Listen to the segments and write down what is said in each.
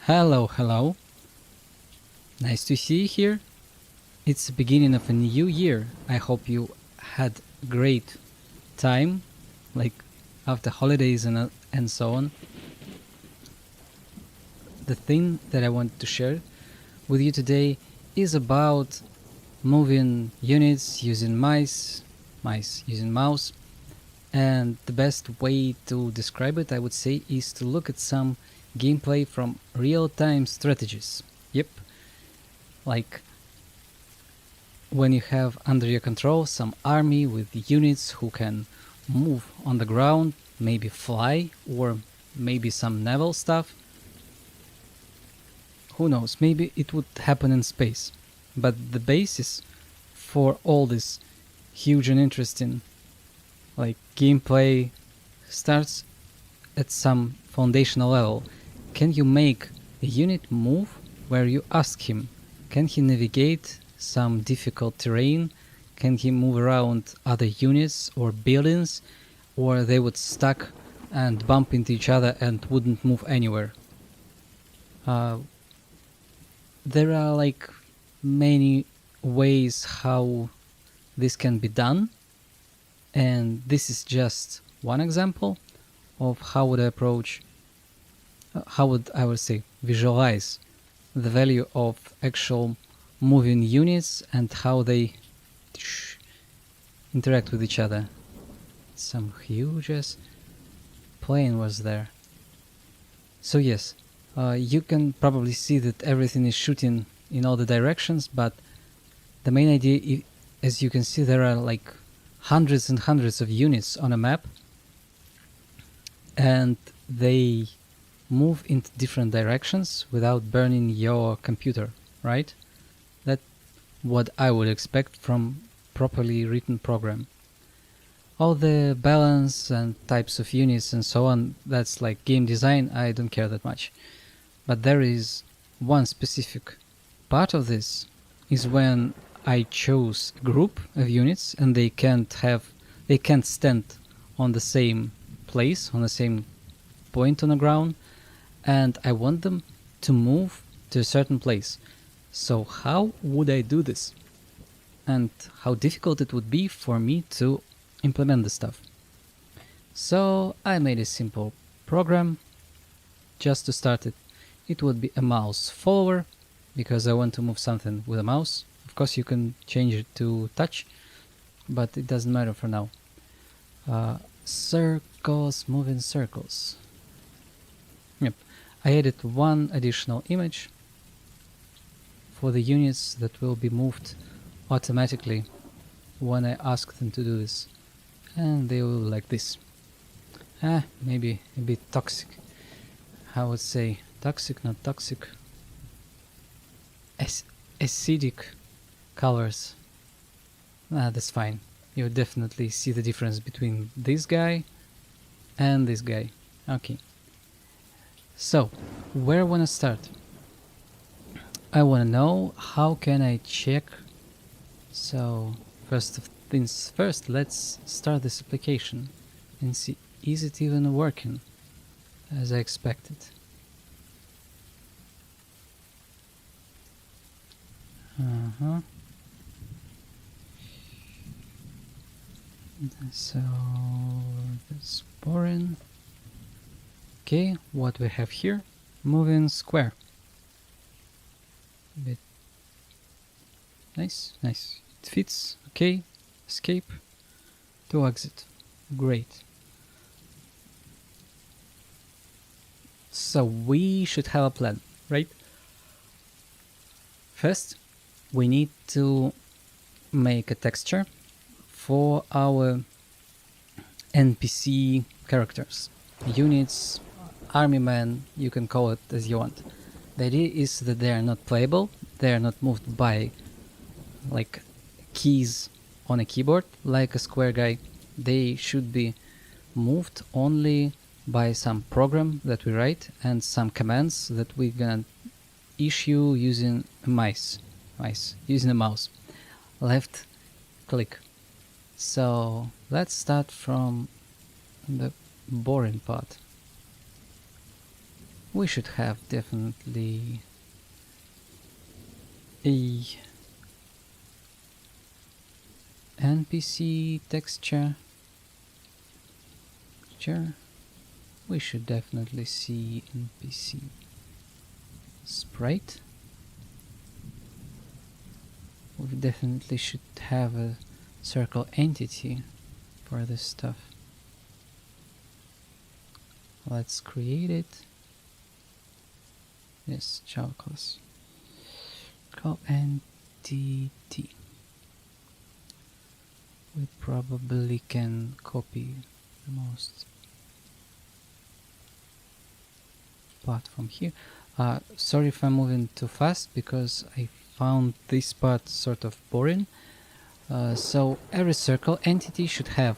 Hello, hello. Nice to see you here. It's the beginning of a new year. I hope you had great time, like after holidays and so on. The thing that I want to share with you today is about moving units using mice using mouse. And the best way to describe it, I would say, is to look at some gameplay from real-time strategies. Yep, like when you have under your control some army with units who can move on the ground, maybe fly, or maybe some naval stuff. Who knows, maybe it would happen in space. But the basis for all this huge and interesting gameplay starts at some foundational level. Can you make a unit move where you ask him? Can he navigate some difficult terrain? Can he move around other units or buildings, or they would stuck and bump into each other and wouldn't move anywhere? There are many ways how this can be done, and this is just one example of how would I approach, how would I would say visualize the value of actual moving units and how they interact with each other. Some huge ass plane was there. So yes, you can probably see that everything is shooting in all the directions, but the main idea, as you can see, there are like hundreds and hundreds of units on a map, and they move into different directions without burning your computer, right? That's what I would expect from properly written program. All the balance and types of units and so on, that's like game design, I don't care that much. But there is one specific part of this, is when I chose a group of units and they can't stand on the same place, on the same point on the ground, and I want them to move to a certain place. So how would I do this? And how difficult it would be for me to implement the stuff. So I made a simple program just to start it. It would be a mouse follower, because I want to move something with a mouse. Of course you can change it to touch, but it doesn't matter for now. Circles, moving circles. Yep, I added one additional image for the units that will be moved automatically when I ask them to do this, and they will like this. Maybe a bit toxic. I would say toxic, not toxic. Acidic colors. That's fine. You definitely see the difference between this guy and this guy. Okay. So, where I want to start? I want to know how can I check. So, first things first, let's start this application and see, is it even working as I expected? So that's boring. Okay, what we have here? Moving square. Bit nice. It fits. Okay, escape to exit. Great. So we should have a plan, right? First, we need to make a texture for our NPC characters, units, army men, you can call it as you want. The idea is that they are not playable, they are not moved by like keys on a keyboard like a square guy. They should be moved only by some program that we write and some commands that we're gonna issue using a using a mouse. Left click. So let's start from the boring part. we should have definitely a NPC texture. We should definitely see NPC sprite. We definitely should have a circle entity for this stuff. Let's create it. Yes, Java class. Call entity. We probably can copy the most part from here. Sorry if I'm moving too fast, because I found this part sort of boring. So every circle entity should have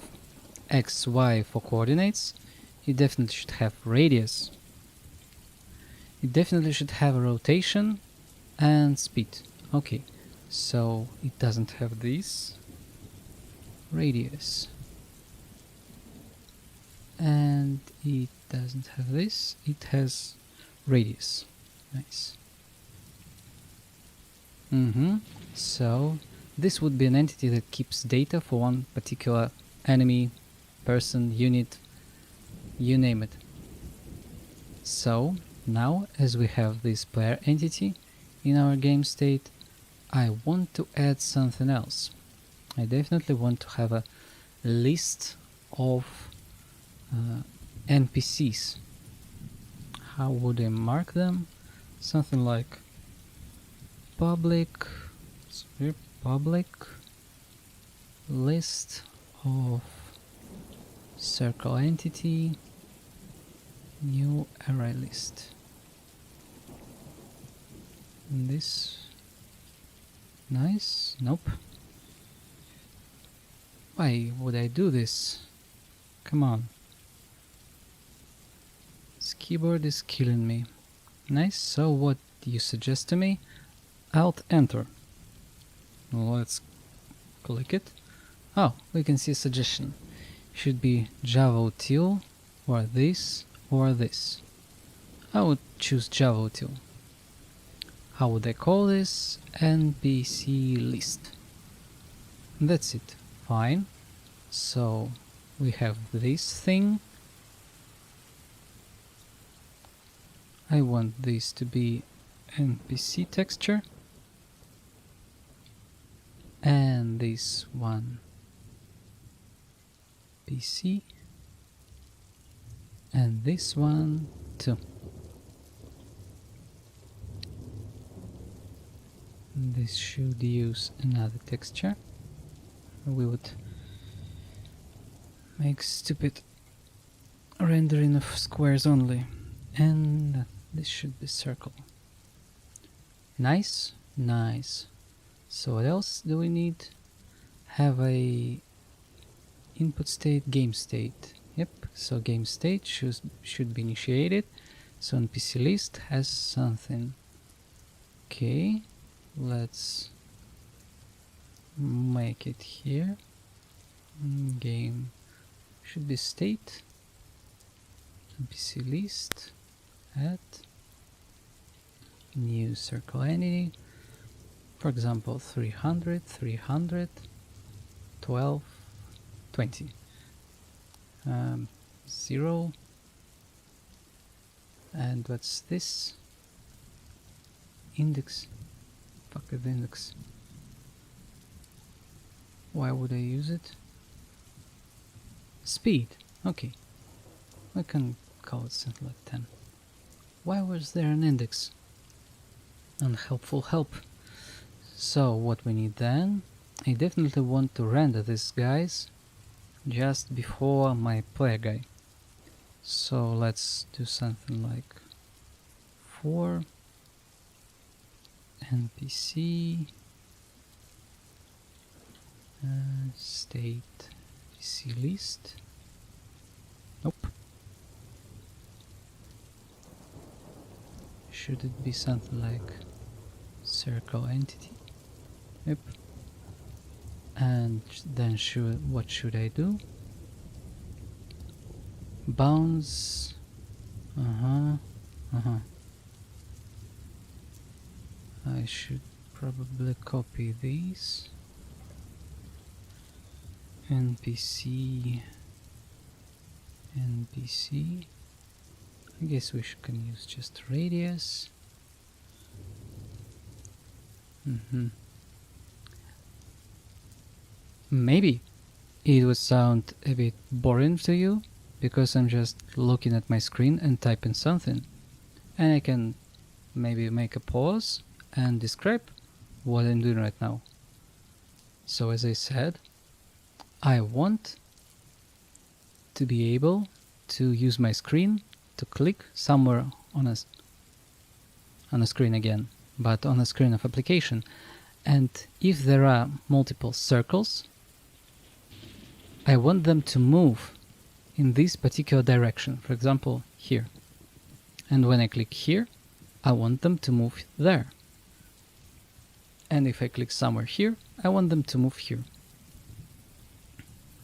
x, y for coordinates. It definitely should have radius. It definitely should have a rotation and speed. Okay, so it doesn't have this radius, and it doesn't have this. It has radius. Nice. So this would be an entity that keeps data for one particular enemy, person, unit, you name it. So now, as we have this player entity in our game state, I want to add something else. I definitely want to have a list of NPCs. How would I mark them? Something like public list of circle entity, new array list. This nice? Nope. Why would I do this? Come on. This keyboard is killing me. Nice, so what do you suggest to me? Alt Enter. Let's click it. Oh, we can see a suggestion. Should be Java util, or this, or this. I would choose Java util. How would I call this? NPC list. That's it. Fine. So we have this thing. I want this to be NPC texture, and this one PC, and this one too. This should use another texture. We would make stupid rendering of squares only, and this should be circle. Nice, nice. So what else do we need? Have a input state, game state. Yep, so game state should be initiated. So NPC list has something. Okay, let's make it here. Game should be state, NPC list, add new circle entity, for example 300, 300, 12, 20, 0, and what's this? Index. Fuck it, index. Why would I use it? Speed. Okay, we can call it something like 10. Why was there an index? Unhelpful help. So what we need then, I definitely want to render these guys just before my player guy. So let's do something like for NPC state NPC list. Nope. Should it be something like circle entity? Yep. And then what should I do? Bounds. I should probably copy these. NPC. I guess we can use just radius. Maybe it would sound a bit boring to you because I'm just looking at my screen and typing something, and I can maybe make a pause and describe what I'm doing right now. So as I said, I want to be able to use my screen to click somewhere on a screen again, but on a screen of application. And if there are multiple circles, I want them to move in this particular direction, for example here. And when I click here, I want them to move there. And if I click somewhere here, I want them to move here.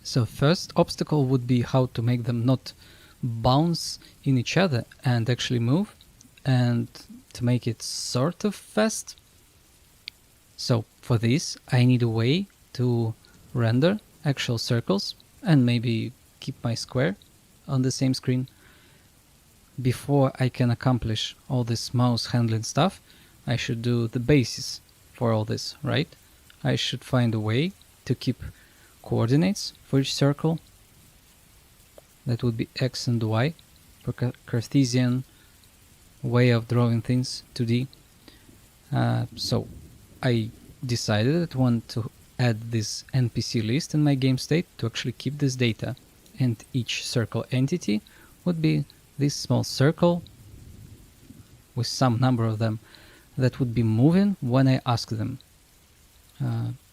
So first obstacle would be how to make them not bounce in each other and actually move, and to make it sort of fast. So for this I need a way to render actual circles and maybe keep my square on the same screen. Before I can accomplish all this mouse handling stuff, I should do the basis for all this, right? I should find a way to keep coordinates for each circle. That would be X and Y for Cartesian way of drawing things, 2D. So I decided that I want to add this NPC list in my game state to actually keep this data, and each circle entity would be this small circle with some number of them that would be moving when I ask them.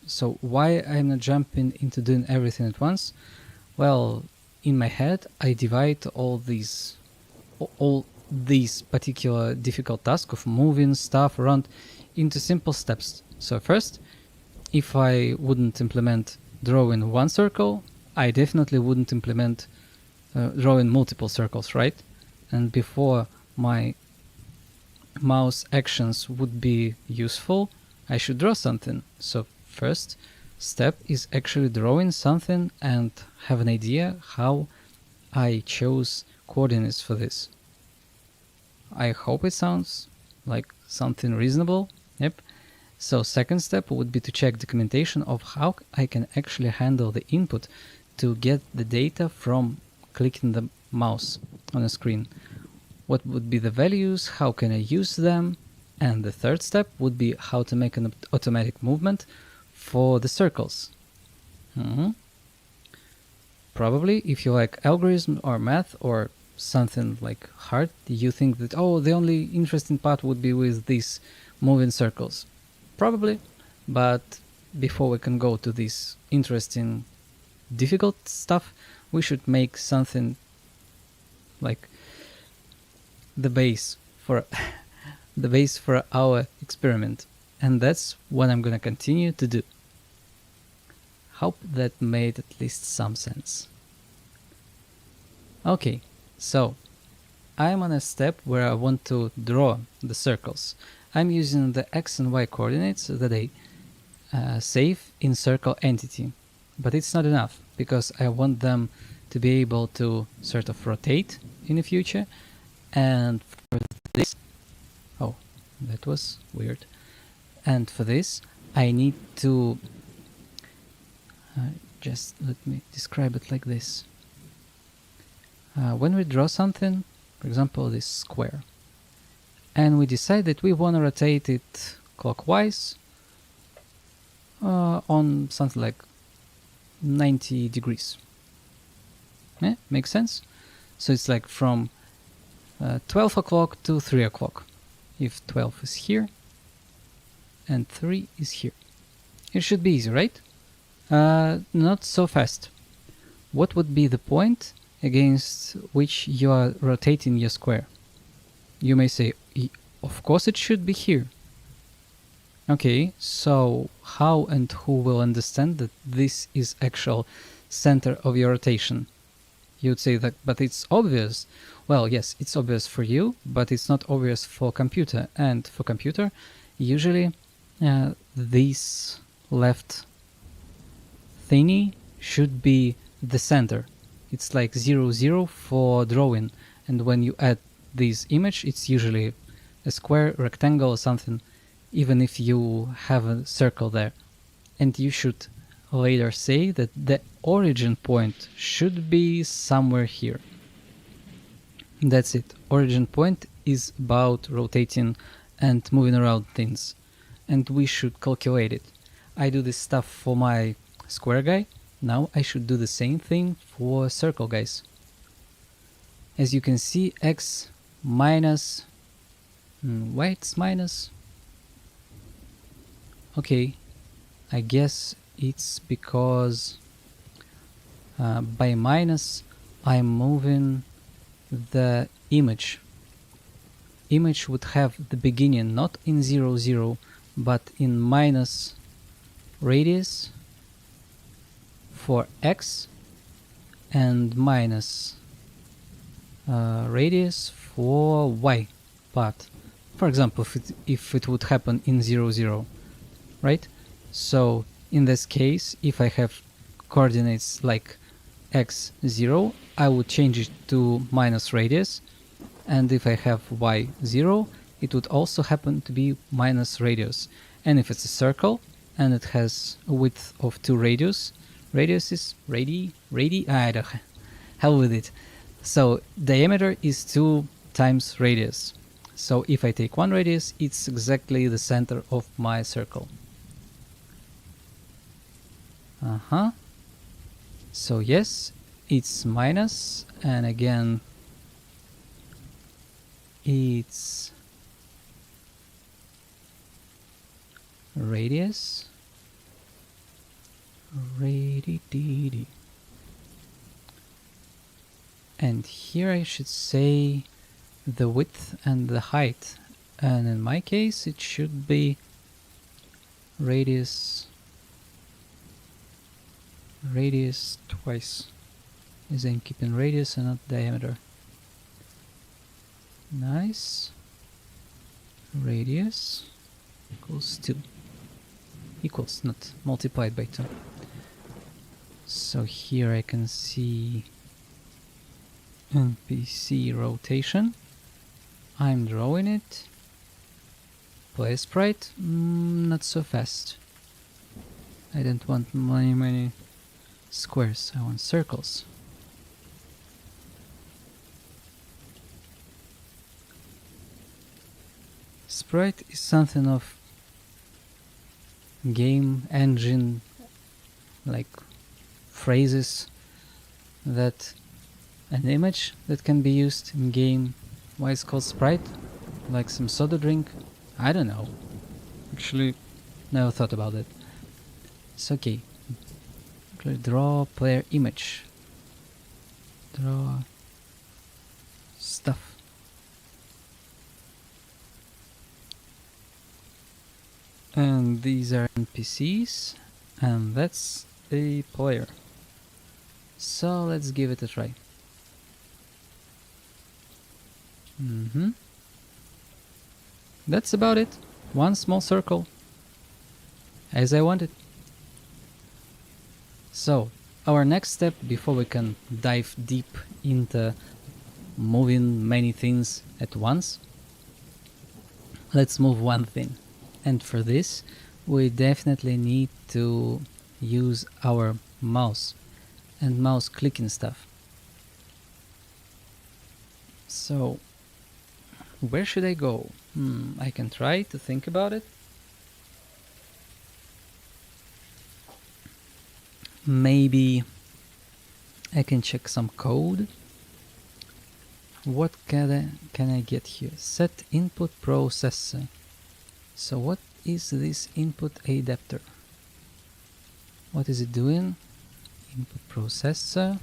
So why I'm not jumping into doing everything at once? Well, in my head I divide all these particular difficult tasks of moving stuff around into simple steps. So first, if I wouldn't implement drawing one circle, I definitely wouldn't implement drawing multiple circles, right? And before my mouse actions would be useful, I should draw something. So first step is actually drawing something and have an idea how I chose coordinates for this. I hope it sounds like something reasonable. Yep. So second step would be to check documentation of how I can actually handle the input to get the data from clicking the mouse on a screen. What would be the values? How can I use them? And the third step would be how to make an automatic movement for the circles. Probably if you like algorithm or math or something like hard, you think that, oh, the only interesting part would be with these moving circles. Probably, but before we can go to this interesting difficult stuff, we should make something like the base for the base for our experiment, and that's what I'm gonna continue to do. Hope that made at least some sense. Okay, so I'm on a step where I want to draw the circles. I'm using the X and Y coordinates that I save in circle entity, but it's not enough because I want them to be able to sort of rotate in the future. And for this, oh, that was weird. And for this, I need to just let me describe it like this. When we draw something, for example, this square, and we decide that we want to rotate it clockwise on something like 90 degrees. Yeah, makes sense? So it's like from 12 o'clock to 3 o'clock. If 12 is here and 3 is here. It should be easy, right? Not so fast. What would be the point against which you are rotating your square? You may say, of course it should be here. Okay, so how and who will understand that this is actual center of your rotation? You'd say that, but it's obvious. Well, yes, it's obvious for you, but it's not obvious for computer. And for computer, usually this left thingy should be the center. It's like 0, 0 for drawing. And when you add this image, it's usually a square, rectangle, or something, even if you have a circle there. And you should later say that the origin point should be somewhere here. That's it. Origin point is about rotating and moving around things. And we should calculate it. I do this stuff for my square guy. Now I should do the same thing for circle guys. As you can see, x minus... why it's minus? Okay, I guess it's because by minus I'm moving the image. Image would have the beginning not in 0, 0, but in minus radius for x and minus radius for y part. For example, if it would happen in 0, 0, right? So in this case, if I have coordinates like x 0, I would change it to minus radius, and if I have y 0, it would also happen to be minus radius. And if it's a circle and it has a width of 2 radiuses, I don't hell with it. So diameter is 2 times radius. So if I take 1 radius, it's exactly the center of my circle. So yes, it's minus, and again it's radius. And here I should say the width and the height, and in my case it should be radius twice, as I'm keeping radius and not diameter. Nice. Radius equals 2. Equals, not multiplied by 2. So here I can see NPC rotation. I'm drawing it. Play sprite, not so fast. I don't want many squares, I want circles. Sprite is something of game engine, like phrases that an image that can be used in game. Why it's called sprite? Like some soda drink? I don't know. Actually, never thought about it. It's okay. Draw player image. Draw stuff. And these are NPCs, and that's a player. So let's give it a try. That's about it. One small circle, as I wanted. So, our next step before we can dive deep into moving many things at once, let's move one thing. And for this, we definitely need to use our mouse and mouse clicking stuff. So, where should I go? I can try to think about it. Maybe I can check some code. What can I get here? Set input processor. So what is this input adapter? What is it doing? Input processor,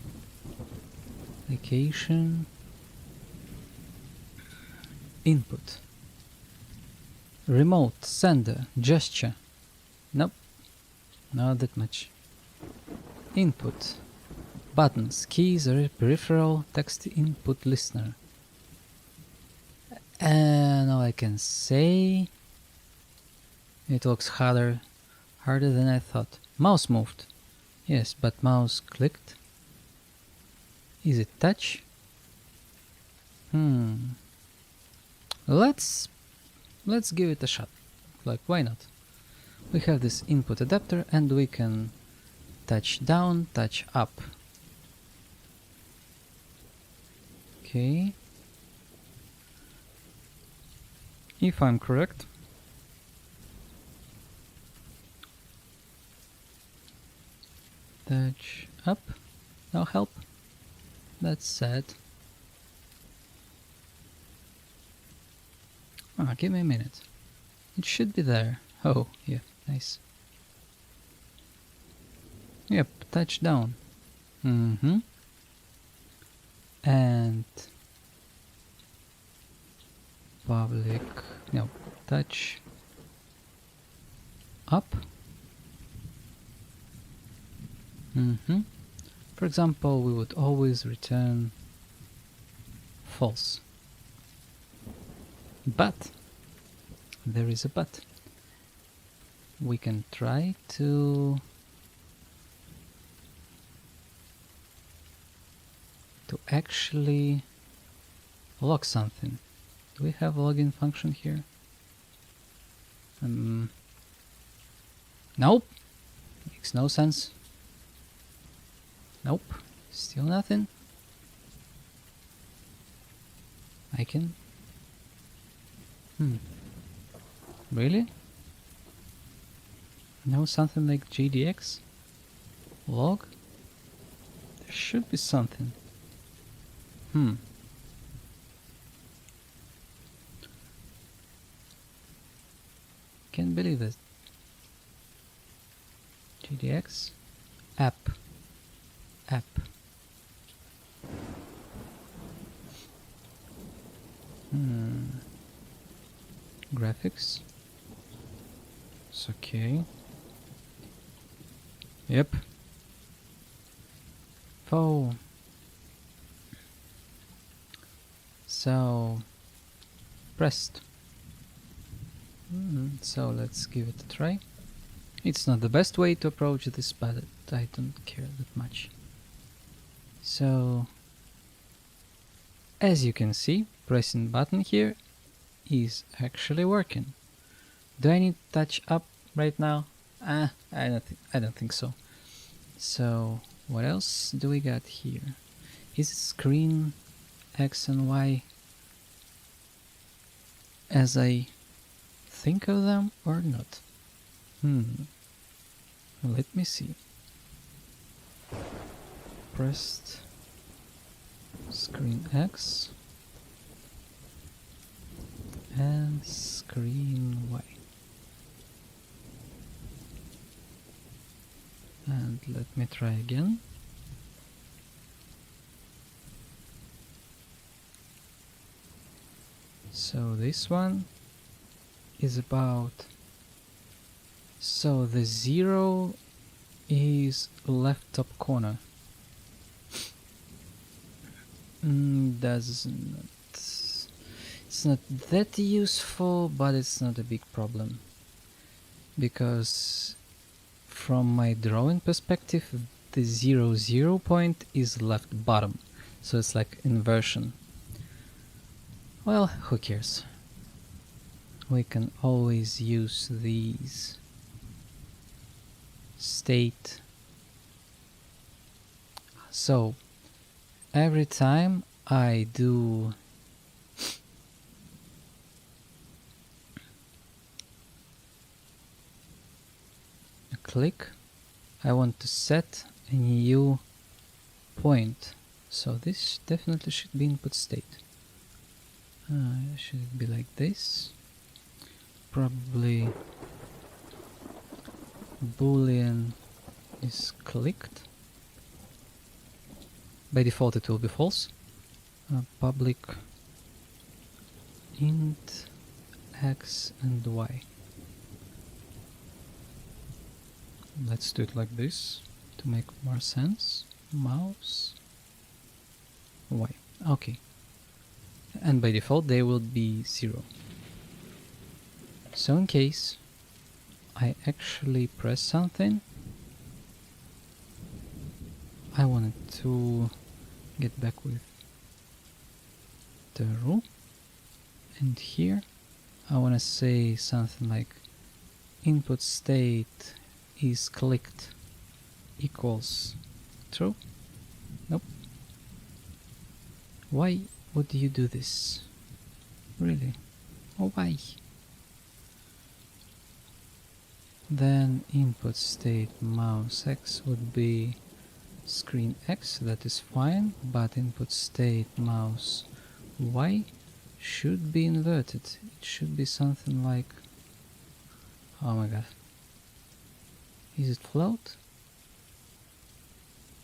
application, input, remote, sender, gesture. Nope, not that much. Input, buttons, keys, or peripheral text input listener. And all I can say, it looks harder than I thought. Mouse moved. Yes, but mouse clicked. Is it touch? Let's give it a shot. Like, why not? We have this input adapter and we can touch down, touch up. Okay. If I'm correct, touch up, no help. That's sad. Give me a minute. It should be there. Oh, yeah, nice. Yep, touch down. And public, no, touch up. For example, we would always return false. But there is a but. We can try to actually log something. Do we have a login function here? Nope. Makes no sense. Nope. Still nothing. I can... Really? No, something like JDX? Log? There should be something. Can't believe it. JDX? App. Graphics. It's okay. Yep. Oh. So pressed. So let's give it a try. It's not the best way to approach this, but I don't care that much. So as you can see, pressing button here is actually working. Do I need touch up right now? I don't think so. So what else do we got here? Is it screen X and Y as I think of them or not? Let me see. Pressed screen X and screen Y. And let me try again. So this one is about... So the 0 is left top corner. It's not that useful, but it's not a big problem, because from my drawing perspective the 0 point is left bottom, so it's like inversion. Well, who cares? We can always use these state. So every time I do a click, I want to set a new point. So this definitely should be input state. Should it be like this? Probably boolean is clicked. By default it will be false. Public int x and y. Let's do it like this to make more sense. mouse Y. Okay. And by default they will be 0. So in case I actually press something, I wanted to get back with the rule, and here I want to say something like input state is clicked equals true. Nope. Why would you do this? Really? Oh, why? Then input state mouse X would be screen X, that is fine, but input state mouse Y should be inverted. It should be something like, oh my god, is it float?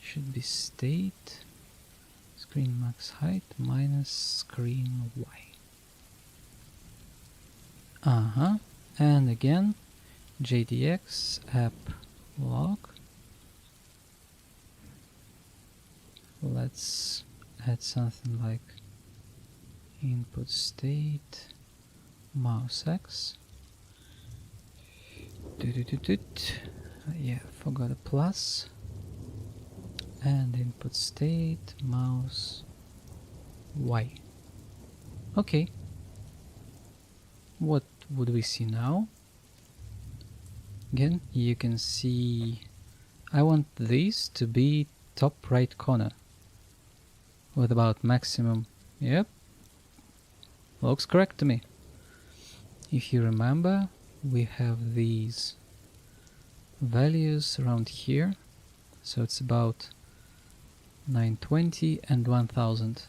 Should be state screen max height minus screen Y. And again JDX app log. Let's add something like input state mouse X. Yeah, forgot a plus. And input state mouse Y. Okay. What would we see now? Again, you can see I want this to be top right corner. What about maximum? Yep, looks correct to me. If you remember, we have these values around here, so it's about 920 and 1000.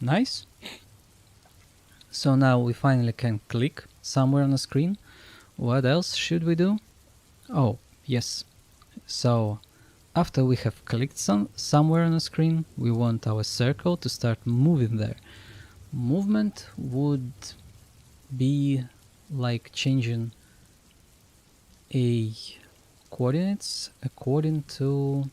Nice. So now we finally can click somewhere on the screen. What else should we do? Oh, yes. So after we have clicked somewhere on the screen, we want our circle to start moving there. Movement would be like changing a coordinates according to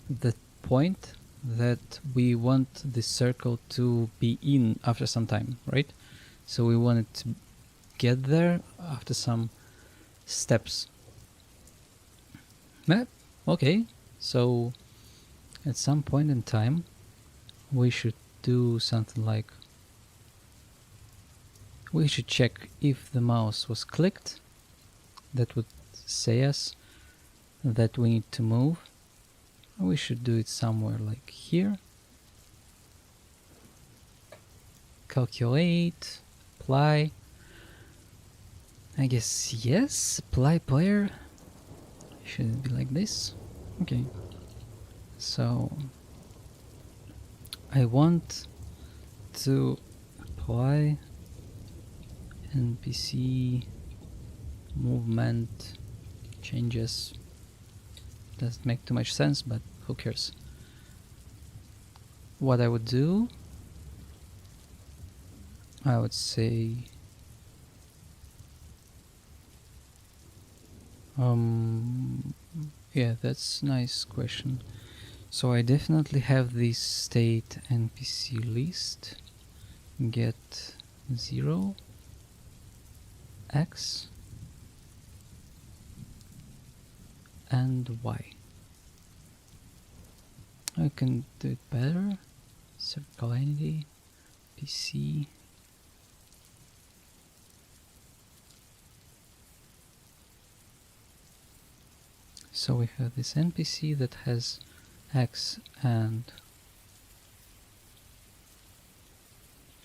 the point that we want the circle to be in after some time, right? So we want it to get there after some steps. Okay, so at some point in time we should do something like, we should check if the mouse was clicked. That would say us that we need to move. We should do it somewhere like here. Calculate, apply. I guess yes, apply player. Should it be like this? Okay. So I want to apply NPC movement changes. Doesn't make too much sense, but who cares? What I would do, I would say yeah, that's a nice question. So I definitely have this state NPC list get 0 X and Y. I can do it better. Circle entity PC. So we have this NPC that has X and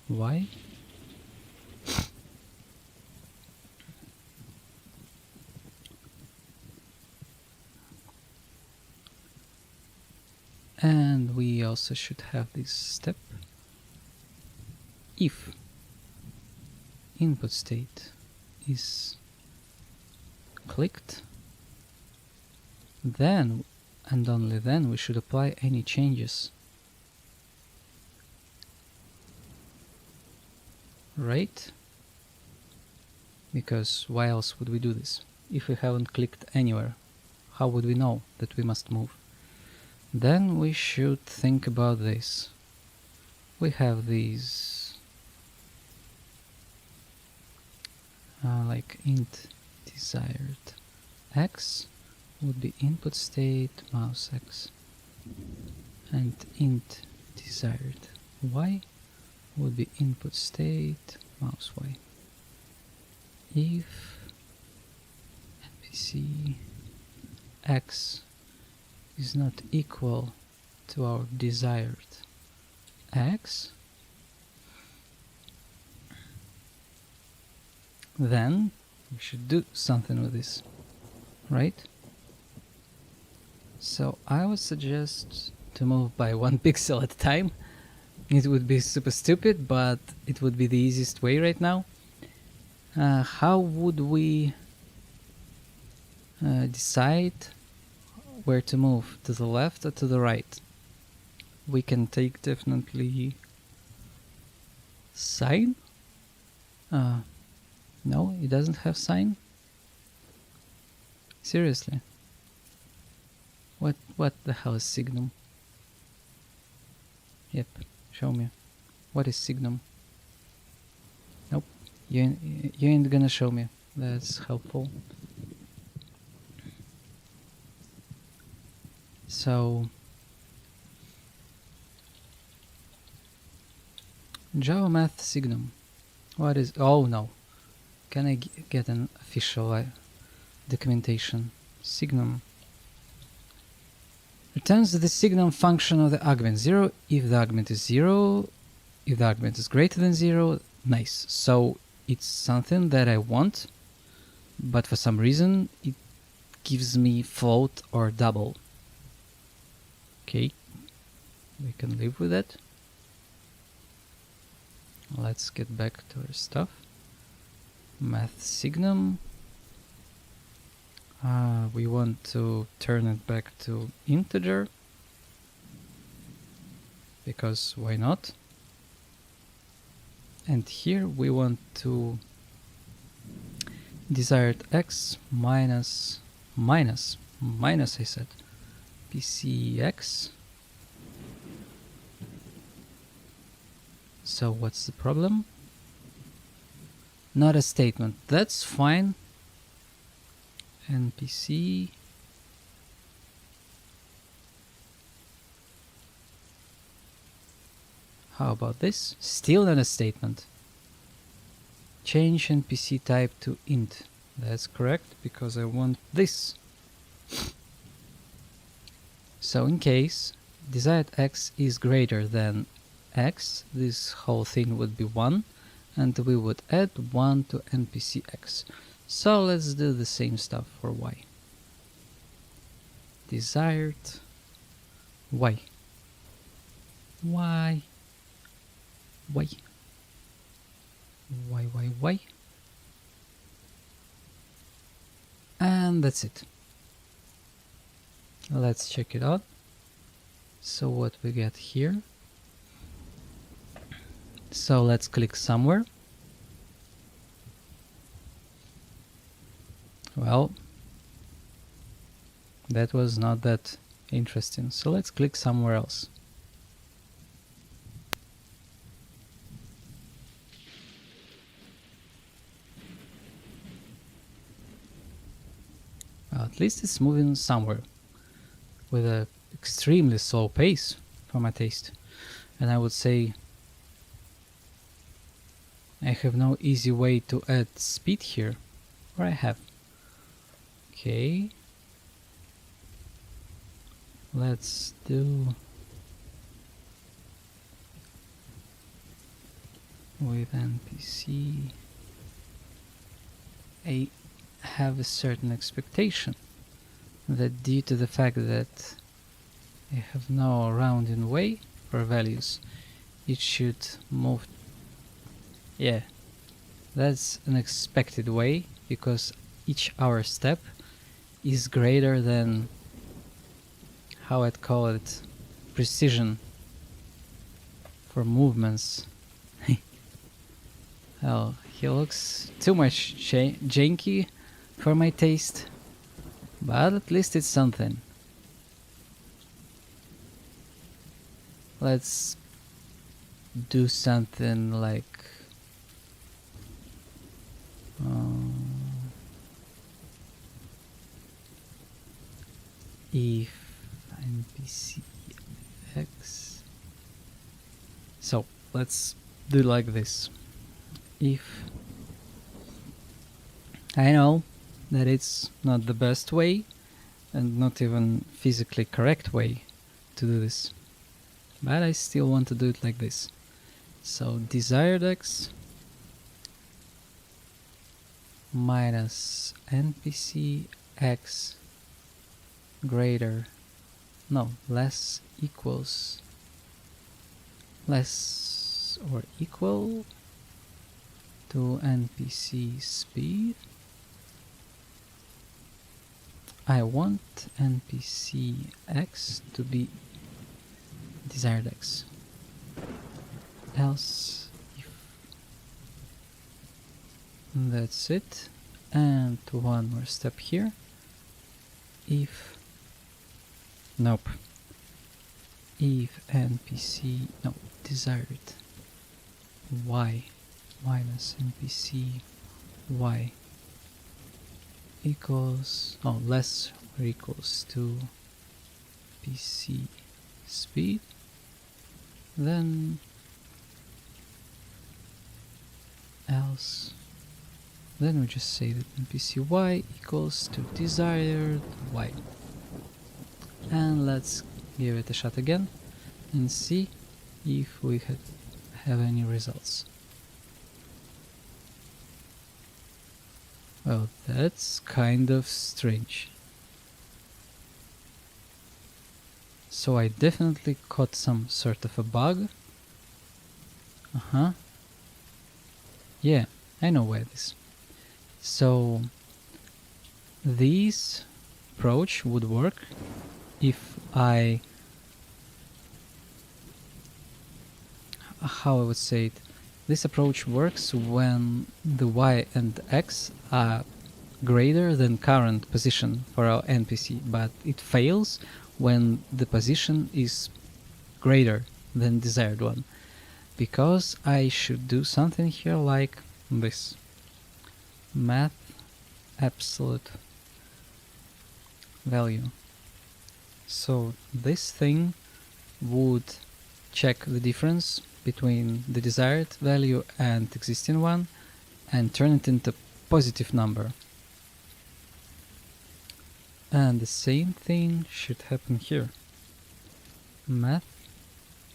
Y. And we also should have this step. If input state is clicked, then and only then we should apply any changes. Right? Because why else would we do this? If we haven't clicked anywhere, how would we know that we must move? Then we should think about this. We have these like int desired x would be input state mouse x, and int desired y would be input state mouse y. If npc x is not equal to our desired x, then we should do something with this, right? So I would suggest to move by 1 pixel at a time. It would be super stupid, but it would be the easiest way right now. How would we decide where to move, to the left or to the right? We can take definitely sign. No, it doesn't have sign. Seriously, what the hell is Signum? Yep, show me. What is Signum? Nope, you ain't gonna show me. That's helpful. So Java Math Signum. What is? Oh no. Can I get an official documentation? Signum returns the Signum function of the argument 0 if the argument is 0, if the argument is greater than 0. Nice. So it's something that I want, but for some reason it gives me float or double. Okay, we can live with that. Let's get back to our stuff. Math Signum. We want to turn it back to integer, because why not? And here we want to desired x minus I said pcx. So what's the problem? Not a statement. That's fine. npc how about this? Still not a statement. Change npc type to int. That's correct, because I want this. So in case desired x is greater than x, this whole thing would be 1, and we would add 1 to npc x. So let's do the same stuff for y. Desired y. Y. Y. Y, Y, Y. And that's it. Let's check it out. So what we get here. So let's click somewhere. Well, that was not that interesting. So let's click somewhere else. Well, at least it's moving somewhere with an extremely slow pace for my taste. And I would say I have no easy way to add speed here, or I have. Okay, let's do with npc. I have a certain expectation that due to the fact that I have no rounding way for values, it should move. Yeah, that's an expected way, because each hour step is greater than, how I'd call it, precision for movements. Well, he looks too much janky for my taste, but at least it's something. let's do something like if npc x. So let's do like this. If I know that it's not the best way and not even physically correct way to do this, but I still want to do it like this. So desired x minus npc x greater, no, less or equal to npc speed. I want npc x to be desired x. Else, if that's it. And one more step here. If nope. If npc desired y minus npc y equals less or equals to pc speed, then else, then we just say that npc y equals to desired y. And let's give it a shot again and see if we have any results. Well, that's kind of strange. So I definitely caught some sort of a bug. Yeah, I know why this. So this approach would work if how I would say it. This approach works when the y and x are greater than current position for our NPC, but it fails when the position is greater than desired one, because I should do something here like this: math absolute value. So this thing would check the difference between the desired value and existing one and turn it into positive number. And the same thing should happen here. Math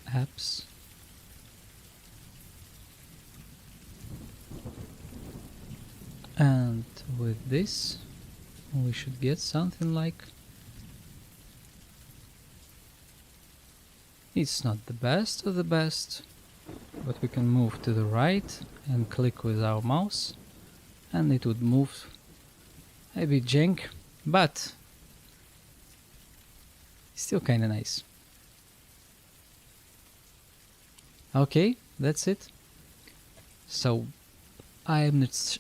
apps and with this we should get something like, it's not the best of the best, but we can move to the right and click with our mouse and it would move a bit jank, but still kinda nice. Okay, that's it. So I'm not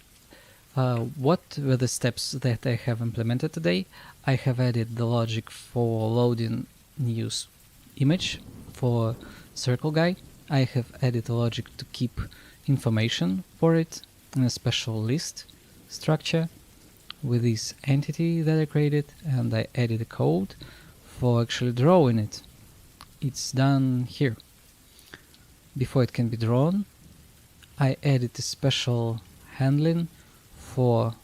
what were the steps that I have implemented today? I have added the logic for loading new image for circle guy. I have added the logic to keep information for it in a special list structure with this entity that I created, and I added a code for actually drawing it. It's done here. Before it can be drawn, I added a special handling for,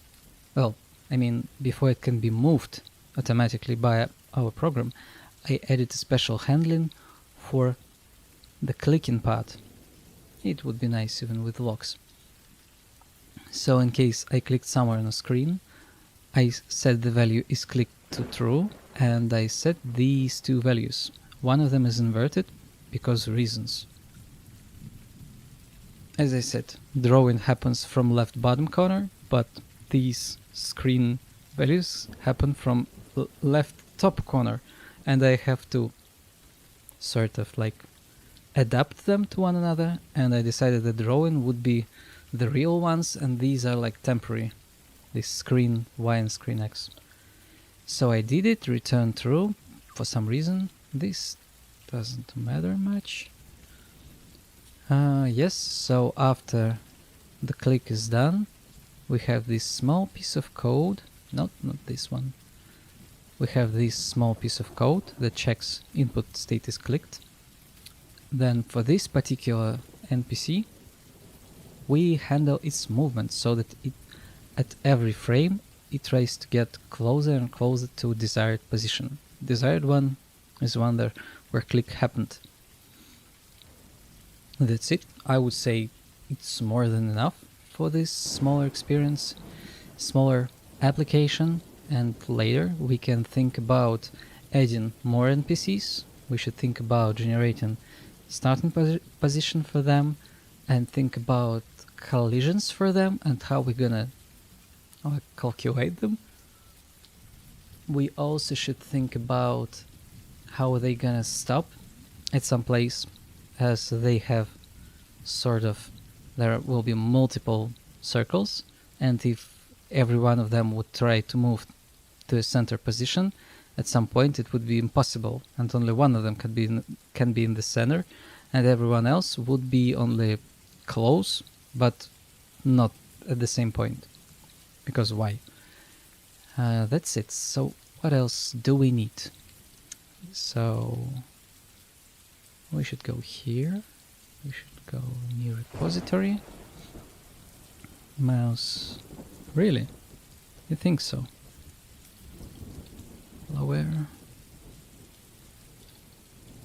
before it can be moved automatically by our program, I added a special handling for the clicking part. It would be nice even with locks. So in case I clicked somewhere on a screen, I set the value is clicked to true, and I set these two values. One of them is inverted because reasons. As I said, drawing happens from left bottom corner, but these screen values happen from left top corner, and I have to sort of like adapt them to one another, and I decided that drawing would be the real ones and these are like temporary, this screen Y and screen X. So I did it, return true. For some reason this doesn't matter much. Yes, so after the click is done, we have this small piece of code, not this one. We have this small piece of code that checks input status clicked. Then for this particular NPC, we handle its movement so that at every frame it tries to get closer and closer to desired position. Desired one is one where click happened. That's it. I would say it's more than enough for this smaller experience, smaller application, and later we can think about adding more NPCs. We should think about generating starting position for them and think about collisions for them and how we're gonna calculate them. We also should think about how they're gonna stop at some place, as they have there will be multiple circles, and if every one of them would try to move to a center position, at some point it would be impossible, and only one of them can be in the center, and everyone else would be only close, but not at the same point. Because why? That's it. So what else do we need? So we should go here. We should go new repository. Mouse. Really? You think so? Lower.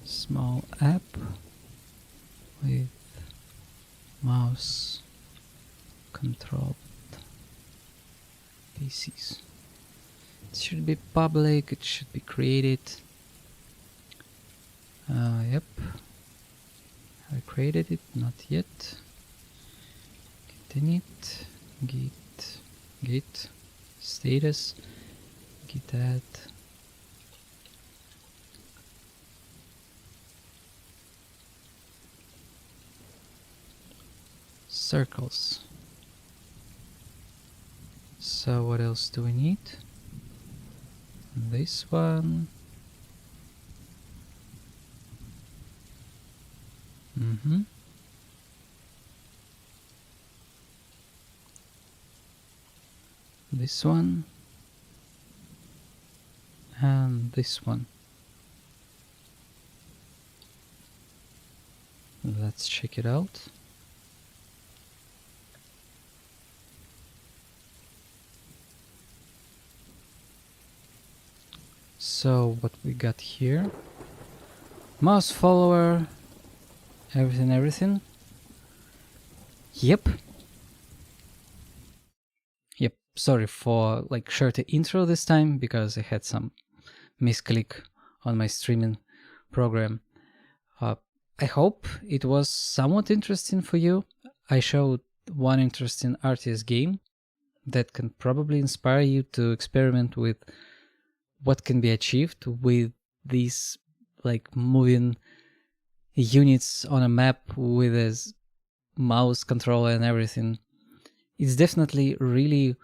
Small app with mouse controlled PCs. It should be public, it should be created. Yep. I created it, not yet. Git init, git status, git add. Circles. So what else do we need? This one. This one. And this one. Let's check it out. So what we got here, mouse follower, everything. Yep, sorry for shorter intro this time, because I had some misclick on my streaming program. I hope it was somewhat interesting for you. I showed one interesting RTS game that can probably inspire you to experiment with what can be achieved with these moving units on a map with a mouse controller and everything. It's definitely really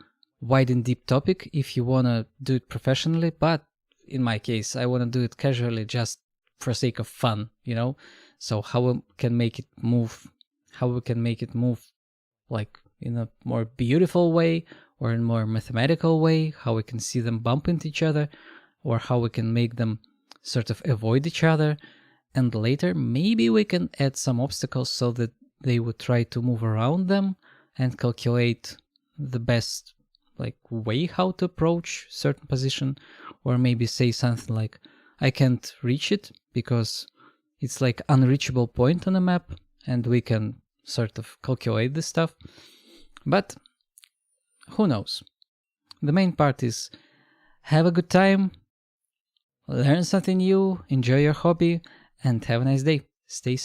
wide and deep topic if you want to do it professionally, but in my case I want to do it casually, just for sake of fun, so how we can make it move, in a more beautiful way or in a more mathematical way, how we can see them bump into each other, or how we can make them sort of avoid each other, and later maybe we can add some obstacles so that they would try to move around them and calculate the best way how to approach certain position, or maybe say something like, I can't reach it because it's unreachable point on a map, and we can sort of calculate this stuff. But who knows? The main part is have a good time, learn something new, enjoy your hobby, and have a nice day. Stay safe.